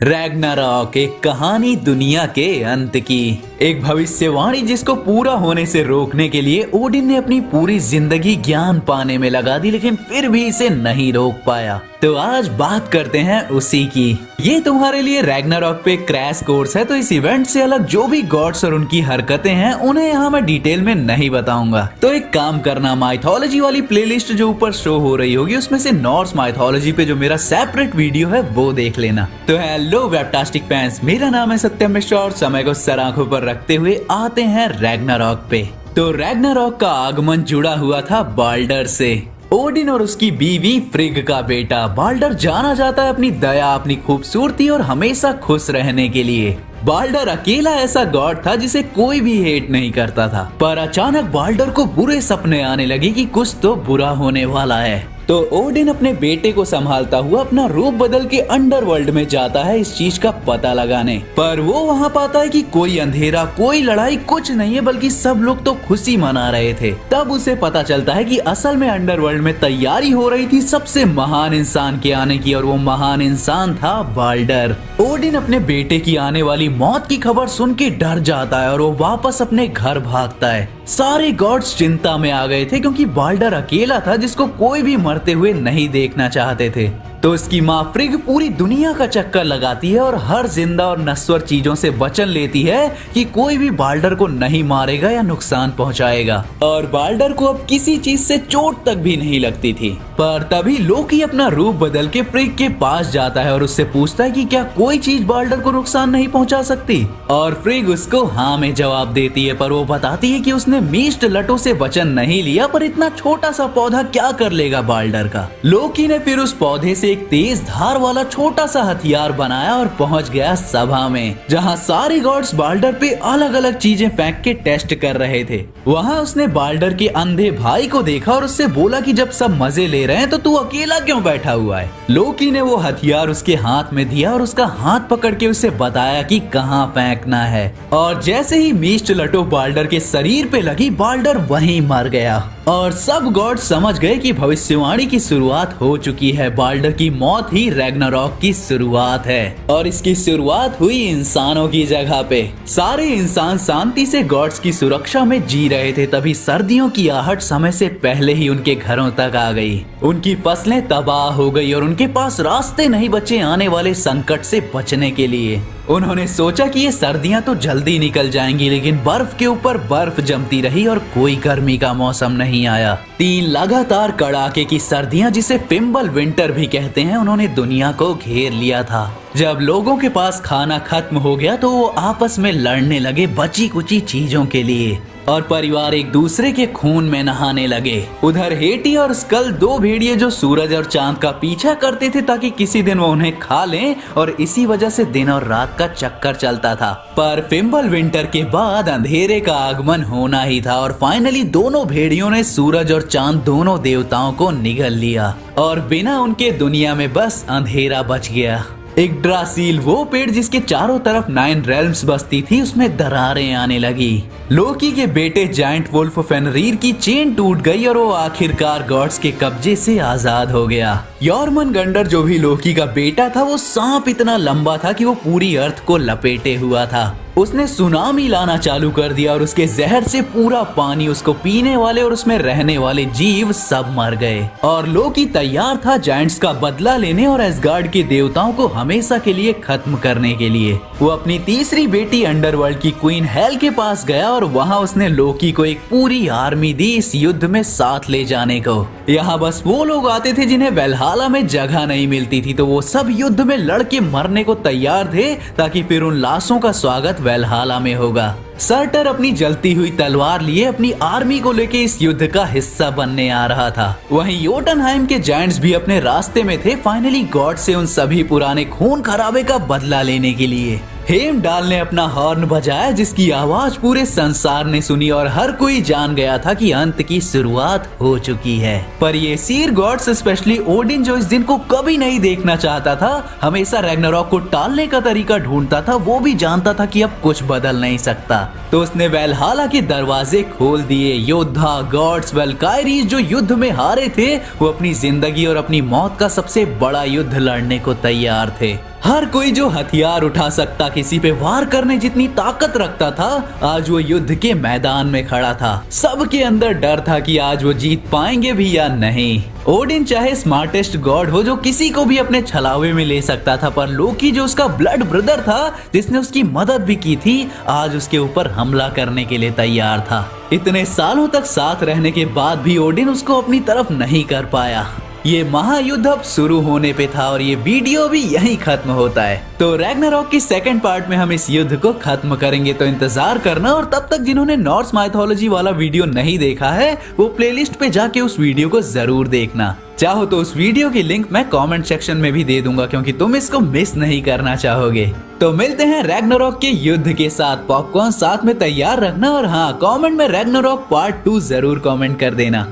Ragnarok एक कहानी दुनिया के अंत की, एक भविष्यवाणी जिसको पूरा होने से रोकने के लिए ओडिन ने अपनी पूरी जिंदगी ज्ञान पाने में लगा दी, लेकिन फिर भी इसे नहीं रोक पाया। तो आज बात करते हैं उसी की। ये तुम्हारे लिए रैग्नारॉक पे क्रैश कोर्स है, तो इस इवेंट से अलग जो भी गॉड्स और उनकी हरकतें हैं उन्हें यहाँ मैं डिटेल में नहीं बताऊंगा। तो एक काम करना, माइथोलॉजी वाली प्लेलिस्ट जो ऊपर शो हो रही होगी उसमें से नॉर्स माइथोलॉजी पे जो मेरा सेपरेट वीडियो है वो देख लेना। तो हेलो वेबटास्टिक फैंस, मेरा नाम है सत्यम मिश्रा और समय को सर आंखों पर रखते हुए आते हैं रैग्नारॉक पे। तो रैग्नारॉक का आगमन जुड़ा हुआ था बाल्डर से। ओडिन और उसकी बीवी फ्रिग का बेटा बाल्डर जाना जाता है अपनी दया, अपनी खूबसूरती और हमेशा खुश रहने के लिए। बाल्डर अकेला ऐसा गॉड था जिसे कोई भी हेट नहीं करता था, पर अचानक बाल्डर को बुरे सपने आने लगे कि कुछ तो बुरा होने वाला है। तो ओडिन अपने बेटे को संभालता हुआ अपना रूप बदल के अंडरवर्ल्ड में जाता है इस चीज का पता लगाने, पर वो वहाँ पाता है कि कोई अंधेरा, कोई लड़ाई कुछ नहीं है, बल्कि सब लोग तो खुशी मना रहे थे। तब उसे पता चलता है कि असल में अंडरवर्ल्ड में तैयारी हो रही थी सबसे महान इंसान के आने की, और वो महान इंसान था बाल्डर। ओडिन अपने बेटे की आने वाली मौत की खबर सुन के डर जाता है और वो वापस अपने घर भागता है। सारे गॉड्स चिंता में आ गए थे क्योंकि बाल्डर अकेला था जिसको कोई भी मरते हुए नहीं देखना चाहते थे। तो उसकी माँ फ्रिग पूरी दुनिया का चक्कर लगाती है और हर जिंदा और नश्वर चीजों से वचन लेती है कि कोई भी बाल्डर को नहीं मारेगा या नुकसान पहुंचाएगा। और बाल्डर को अब किसी चीज से चोट तक भी नहीं लगती थी। पर तभी लोकी अपना रूप बदल के फ्रिग के पास जाता है और उससे पूछता है कि क्या कोई चीज बाल्डर को नुकसान नहीं पहुंचा सकती। और फ्रिग उसको हाँ में जवाब देती है, पर वो बताती है कि उसने मीस्ट लटो से वचन नहीं लिया, पर इतना छोटा सा पौधा क्या कर लेगा बाल्डर का। लोकी ने फिर उस पौधे से एक तेज धार वाला छोटा सा हथियार बनाया और पहुंच गया सभा में, जहां सारे गॉड्स बाल्डर पे अलग अलग चीजें फेंक के टेस्ट कर रहे थे। वहां उसने बाल्डर के अंधे भाई को देखा और उससे बोला कि जब सब मजे ले रहे हैं तो तू अकेला क्यों बैठा हुआ है। लोकी ने वो हथियार उसके हाथ में दिया और उसका हाथ पकड़ के उसे बताया कि कहाँ फेंकना है। और जैसे ही मीस्ट लटो बाल्डर के शरीर पे लगी, बाल्डर वहीं मर गया। और सब गॉड समझ गए कि भविष्यवाणी की शुरुआत हो चुकी है। बाल्डर की मौत ही रैग्नारॉक की शुरुआत है, और इसकी शुरुआत हुई इंसानों की जगह पे। सारे इंसान शांति से गॉड्स की सुरक्षा में जी रहे थे, तभी सर्दियों की आहट समय से पहले ही उनके घरों तक आ गई। उनकी फसलें तबाह हो गई और उनके पास रास्ते नहीं बचे आने वाले संकट से बचने के लिए। उन्होंने सोचा कि ये सर्दियां तो जल्दी निकल जाएंगी, लेकिन बर्फ के ऊपर बर्फ जमती रही और कोई गर्मी का मौसम नहीं आया। 3 लगातार कड़ाके की सर्दियां, जिसे फिम्बल विंटर भी कहते हैं, उन्होंने दुनिया को घेर लिया था। जब लोगों के पास खाना खत्म हो गया तो वो आपस में लड़ने लगे बची कुची चीजों के लिए, और परिवार एक दूसरे के खून में नहाने लगे। उधर हेटी और स्कल 2 भेड़िए जो सूरज और चांद का पीछा करते थे ताकि किसी दिन वो उन्हें खा लें, और इसी वजह से दिन और रात का चक्कर चलता था। पर फिम्बल विंटर के बाद अंधेरे का आगमन होना ही था, और फाइनली दोनों भेड़ियों ने सूरज और चांद दोनों देवताओं को निगल लिया, और बिना उनके दुनिया में बस अंधेरा बच गया। इग्ड्रासील, वो पेड़ जिसके चारों तरफ 9 रेल्म्स बसती थी, उसमें दरारें आने लगी। लोकी के बेटे जायंट वुल्फ फेनरीर की चेन टूट गई और वो आखिरकार गॉड्स के कब्जे से आजाद हो गया। यॉर्मनगंडर, जो भी लोकी का बेटा था, वो सांप इतना लंबा था कि वो पूरी अर्थ को लपेटे हुआ था। उसने सुनामी लाना चालू कर दिया और उसके जहर से पूरा पानी, उसको पीने वाले और उसमें रहने वाले जीव सब मर गए। और लोकी तैयार था जायंट्स का बदला लेने और एसगार्ड के देवताओं को हमेशा के लिए खत्म करने के लिए। वो अपनी तीसरी बेटी अंडरवर्ल्ड की क्वीन हेल के पास गया और वहाँ उसने लोकी को एक पूरी आर्मी दी इस युद्ध में साथ ले जाने को। यहाँ बस वो लोग आते थे जिन्हें वेल्हाला में जगह नहीं मिलती थी, तो वो सब युद्ध में लड़के मरने को तैयार थे ताकि फिर उन लाशों का स्वागत वेल्हाला में होगा। सर्टर अपनी जलती हुई तलवार लिए अपनी आर्मी को लेके इस युद्ध का हिस्सा बनने आ रहा था। वहीं योटनहाइम के जायंट्स भी अपने रास्ते में थे, फाइनली गॉड से उन सभी पुराने खून खराबे का बदला लेने के लिए। हेमडाल ने अपना हॉर्न बजाया, जिसकी आवाज पूरे संसार ने सुनी और हर कोई जान गया था कि अंत की शुरुआत हो चुकी है। पर ये सीर गॉड्स, स्पेशली ओडिन, जो इस दिन को कभी नहीं देखना चाहता था, हमेशा रैग्नारॉक को टालने का तरीका ढूंढता था, वो भी जानता था कि अब कुछ बदल नहीं सकता। तो उसने वेल्हाला के दरवाजे खोल दिए। योद्धा, गॉड्स, वेल्कायरीज जो युद्ध में हारे थे, वो अपनी जिंदगी और अपनी मौत का सबसे बड़ा युद्ध लड़ने को तैयार थे। हर कोई जो हथियार उठा सकता, किसी पे वार करने जितनी ताकत रखता था, आज वो युद्ध के मैदान में खड़ा था। सबके अंदर डर था कि आज वो जीत पाएंगे भी या नहीं। ओडिन चाहे स्मार्टेस्ट गॉड हो जो किसी को भी अपने छलावे में ले सकता था, पर लोकी जो उसका ब्लड ब्रदर था, जिसने उसकी मदद भी की थी, आज उसके ऊपर हमला करने के लिए तैयार था। इतने सालों तक साथ रहने के बाद भी ओडिन उसको अपनी तरफ नहीं कर पाया। ये महायुद्ध अब शुरू होने पे था और ये वीडियो भी यहीं खत्म होता है। तो रैग्नारॉक की सेकंड पार्ट में हम इस युद्ध को खत्म करेंगे, तो इंतजार करना। और तब तक जिन्होंने नॉर्स माइथोलॉजी वाला वीडियो नहीं देखा है, वो प्लेलिस्ट पे जाके उस वीडियो को जरूर देखना। चाहो तो उस वीडियो की लिंक मैं कमेंट सेक्शन में भी दे दूंगा, क्योंकि तुम इसको मिस नहीं करना चाहोगे। तो मिलते हैं रैग्नारॉक के युद्ध के साथ। पॉपकॉर्न साथ में तैयार रखना और हाँ, कमेंट में रैग्नारॉक पार्ट 2 जरूर कमेंट कर देना।